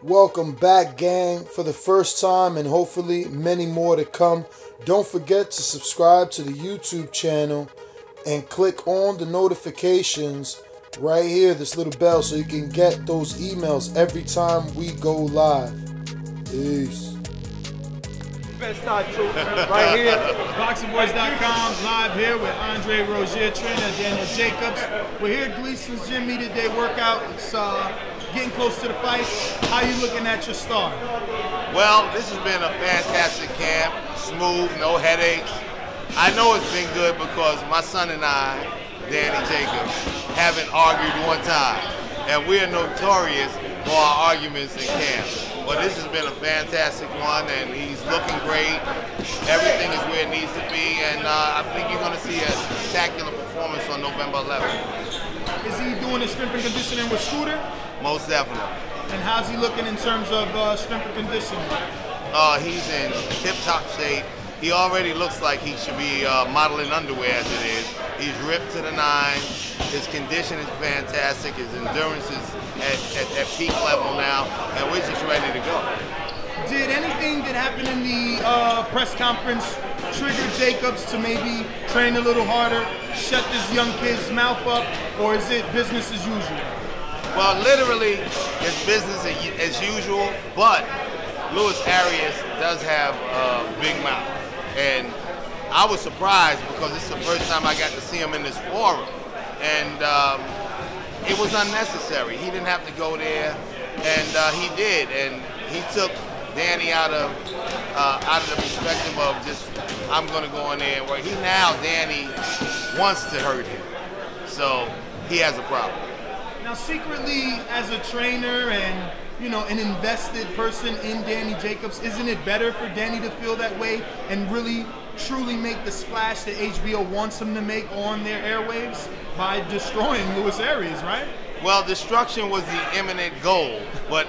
Welcome back, gang, for the first time and hopefully many more to come. Don't forget to subscribe to the YouTube channel and click on the notifications right here, this little bell, so you can get those emails every time we go live. Peace. Best start to right here, ThaBoxingvoice.com, live here with Andre Rozier, trainer Daniel Jacobs. We're here at Gleason's Gym, media day workout. It's getting close to the fight. How you looking at your start? Well, this has been a fantastic camp, smooth, no headaches. I know it's been good because my son and I, Danny Jacobs, haven't argued one time. And we are notorious for our arguments in camp. But this has been a fantastic one, and he's looking great. Everything is where it needs to be, and I think you're going to see a spectacular performance on November 11th. Is he doing his strength and conditioning with Scooter? Most definitely. And how's he looking in terms of strength and conditioning? He's in tip-top shape. He already looks like he should be modeling underwear as it is. He's ripped to the nines. His condition is fantastic. His endurance is at peak level now, and we're just ready to go. Did anything that happened in the press conference trigger Jacobs to maybe train a little harder, shut this young kid's mouth up, or is it business as usual? Well, literally, it's business as usual, but Luis Arias does have a big mouth. And I was surprised because this is the first time I got to see him in this forum. And it was unnecessary. He didn't have to go there, and he did. And he took Danny out of the perspective of just, I'm going to go in there and work. Danny wants to hurt him. So he has a problem. Now, secretly, as a trainer and an invested person in Danny Jacobs, isn't it better for Danny to feel that way and really, truly make the splash that HBO wants him to make on their airwaves by destroying Luis Arias, right? Well, destruction was the imminent goal, but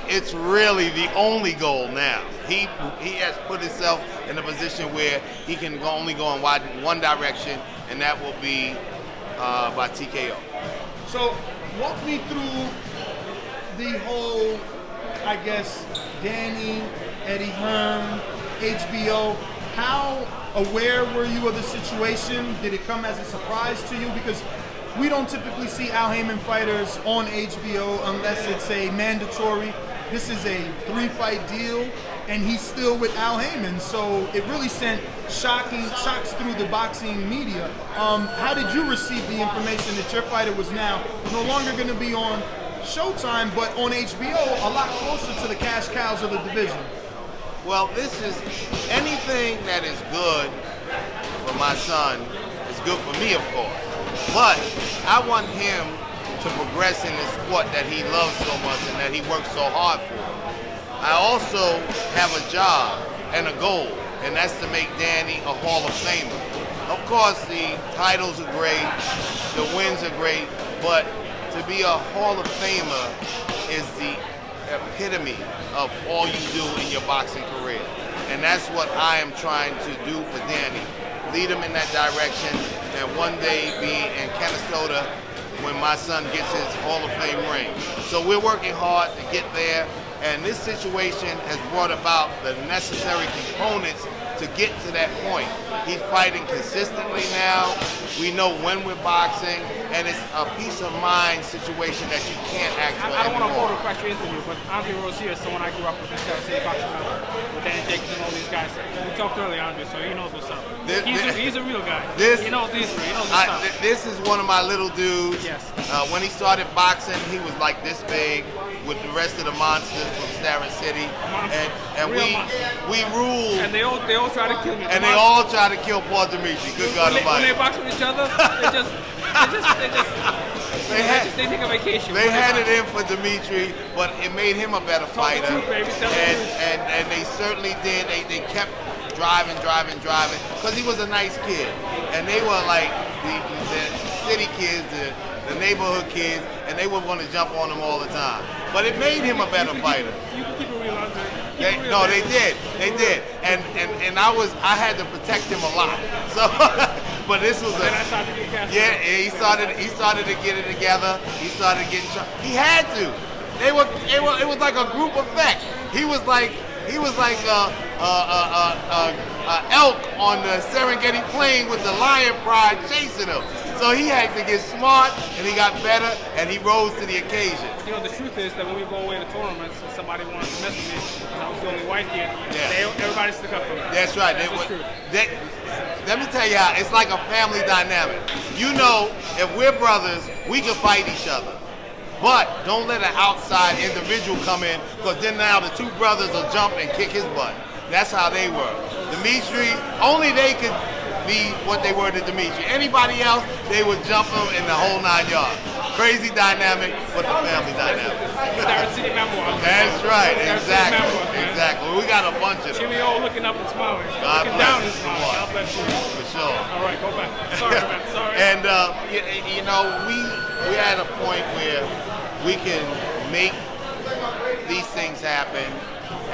it's really the only goal now. He has put himself in a position where he can only go in one direction, and that will be by TKO. So, walk me through the whole, I guess, Danny, Eddie Hearn, HBO. How aware were you of the situation? Did it come as a surprise to you? Because we don't typically see Al Haymon fighters on HBO unless it's a mandatory. This is a 3-fight deal, and he's still with Al Haymon. So it really sent shocks through the boxing media. How did you receive the information that your fighter was now no longer going to be on Showtime, but on HBO, a lot closer to the cash cows of the division? Well, this is anything that is good for my son is good for me, of course. But I want him to progress in this sport that he loves so much and that he works so hard for. I also have a job and a goal, and that's to make Danny a Hall of Famer. Of course, the titles are great, the wins are great, but to be a Hall of Famer is the epitome of all you do in your boxing career. And that's what I am trying to do for Danny. Lead him in that direction, and one day be in Canastota when my son gets his Hall of Fame ring. So we're working hard to get there, and this situation has brought about the necessary components to get to that point. He's fighting consistently now. We know when we're boxing, and it's a peace of mind situation that you can't actually. I don't want to photo crash your interview, but Andre Rozier is someone I grew up with in South City boxing with Danny Jacobs and all these guys. We talked earlier, Andre, so he knows what's up. He's a real guy. He knows the history. He knows what's up. This is one of my little dudes. Yes. When he started boxing, he was like this big with the rest of the monsters from Starrett City, and we ruled. And they all try to kill me. And they all try to kill Paul Dimitri. Good God Almighty. When they box with each other, they take a vacation. They had it in for Dimitri, but it made him a better fighter. And they certainly did. They kept driving, because he was a nice kid. And they were like the city kids, the neighborhood kids, and they would want to jump on him all the time. But it made him a better fighter. You can keep it real, Andre. They did. And I had to protect him a lot. So, but this was he started to get it together. He started getting shot. He had to. It was like a group effect. He was like elk on the Serengeti plain with the lion pride chasing him. So he had to get smart, and he got better, and he rose to the occasion. You know, the truth is that when we go away to tournaments and somebody wants to mess with me, and I was the only white kid, everybody stuck up for me. That's right. Let me tell you how, it's like a family dynamic. You know, if we're brothers, we can fight each other. But don't let an outside individual come in, because then now the two brothers will jump and kick his butt. That's how they were. Dimitri, only they could be what they were to Dimitri. Anybody else, they would jump them in the whole 9 yards. Crazy dynamic, but the family dynamic. That's right, exactly. We got a bunch of them. Jimmy O looking up and smiling. God looking bless down and smiling. God bless you. For sure. All right, go back. Sorry, man. Sorry. And you know, we're at a point where we can make these things happen,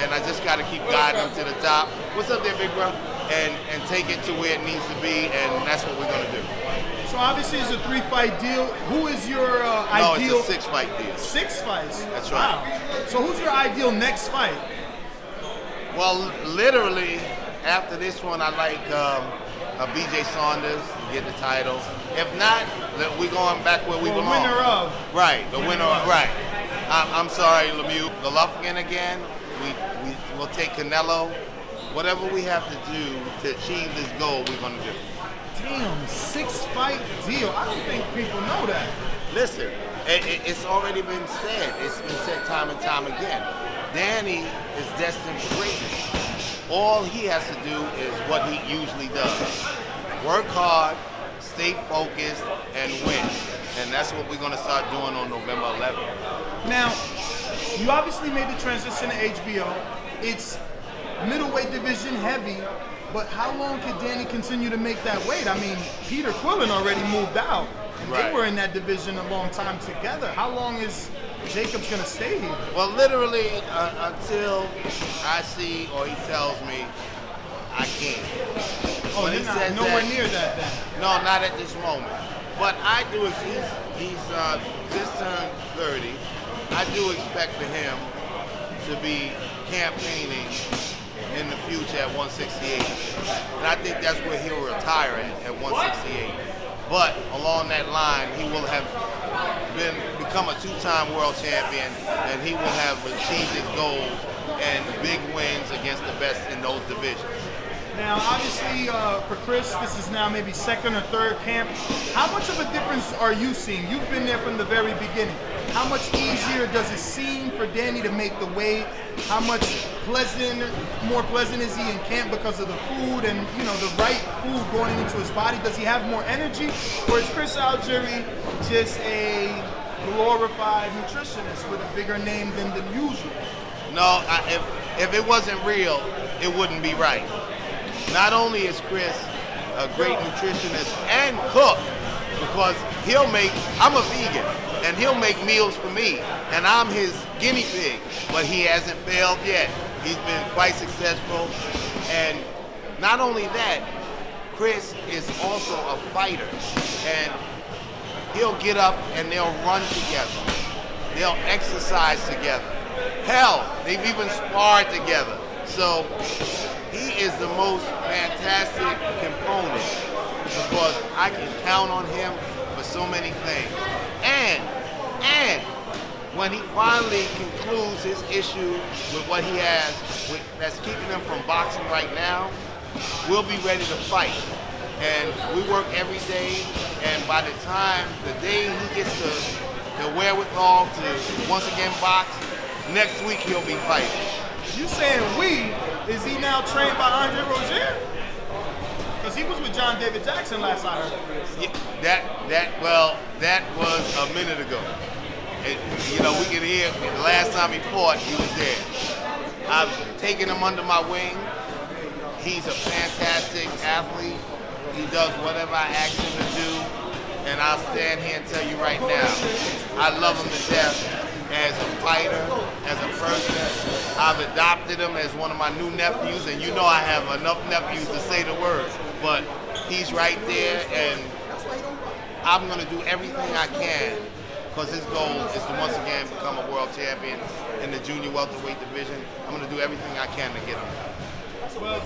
and I just got to keep guiding them to the top. What's up there, big bro? And take it to where it needs to be, and that's what we're going to do. So obviously it's a 3-fight deal. Who is your ideal? No, it's a 6-fight deal. 6 fights? That's right. Wow. So who's your ideal next fight? Well, literally, after this one, I like BJ Saunders to get the title. If not, we're going back where we belong. Winner of. Right, the winner of. Right. I'm sorry, Lemieux. Golovkin again. We'll take Canelo. Whatever we have to do to achieve this goal, we're going to do. Damn, 6-fight deal. I don't think people know that. Listen, it's already been said. It's been said time and time again. Danny is destined for greatness. All he has to do is what he usually does. Work hard, stay focused, and win. And that's what we're going to start doing on November 11th. Now, you obviously made the transition to HBO. It's middleweight division heavy, but how long can Danny continue to make that weight? I mean, Peter Quillen already moved out, and they were in that division a long time together. How long is Jacobs going to stay here? Well, literally until I see or he tells me I can't. Oh, you're not nowhere near that then? No, not at this moment. What I do is he's just turned 30. I do expect for him to be campaigning in the future at 168. And I think that's where he'll retire at 168. But along that line, he will have become a 2-time world champion, and he will have achieved his goals and big wins against the best in those divisions. Now, obviously, for Chris, this is now maybe 2nd or 3rd camp. How much of a difference are you seeing? You've been there from the very beginning. How much easier does it seem for Danny to make the weight? How much more pleasant is he in camp because of the food and, you know, the right food going into his body? Does he have more energy? Or is Chris Algieri just a glorified nutritionist with a bigger name than the usual? No, if it wasn't real, it wouldn't be right. Not only is Chris a great nutritionist and cook, because I'm a vegan, and he'll make meals for me, and I'm his guinea pig, but he hasn't failed yet. He's been quite successful, and not only that, Chris is also a fighter, and he'll get up and they'll run together. They'll exercise together. Hell, they've even sparred together. So he is the most fantastic component because I can count on him for so many things. And when he finally concludes his issue with what he has that's keeping him from boxing right now, we'll be ready to fight. And we work every day, and by the time the day he gets the wherewithal to once again box, next week he'll be fighting. You saying we? Is he now trained by Andre Rozier? Because he was with John David Jackson last I heard. Yeah, that was a minute ago. We can hear the last time he fought, he was there. I've taken him under my wing. He's a fantastic athlete. He does whatever I ask him to do. And I'll stand here and tell you right now, I love him to death. As a fighter, as a person, I've adopted him as one of my new nephews, and you know I have enough nephews to say the word, but he's right there, and I'm going to do everything I can because his goal is to once again become a world champion in the junior welterweight division. I'm going to do everything I can to get him there. Well,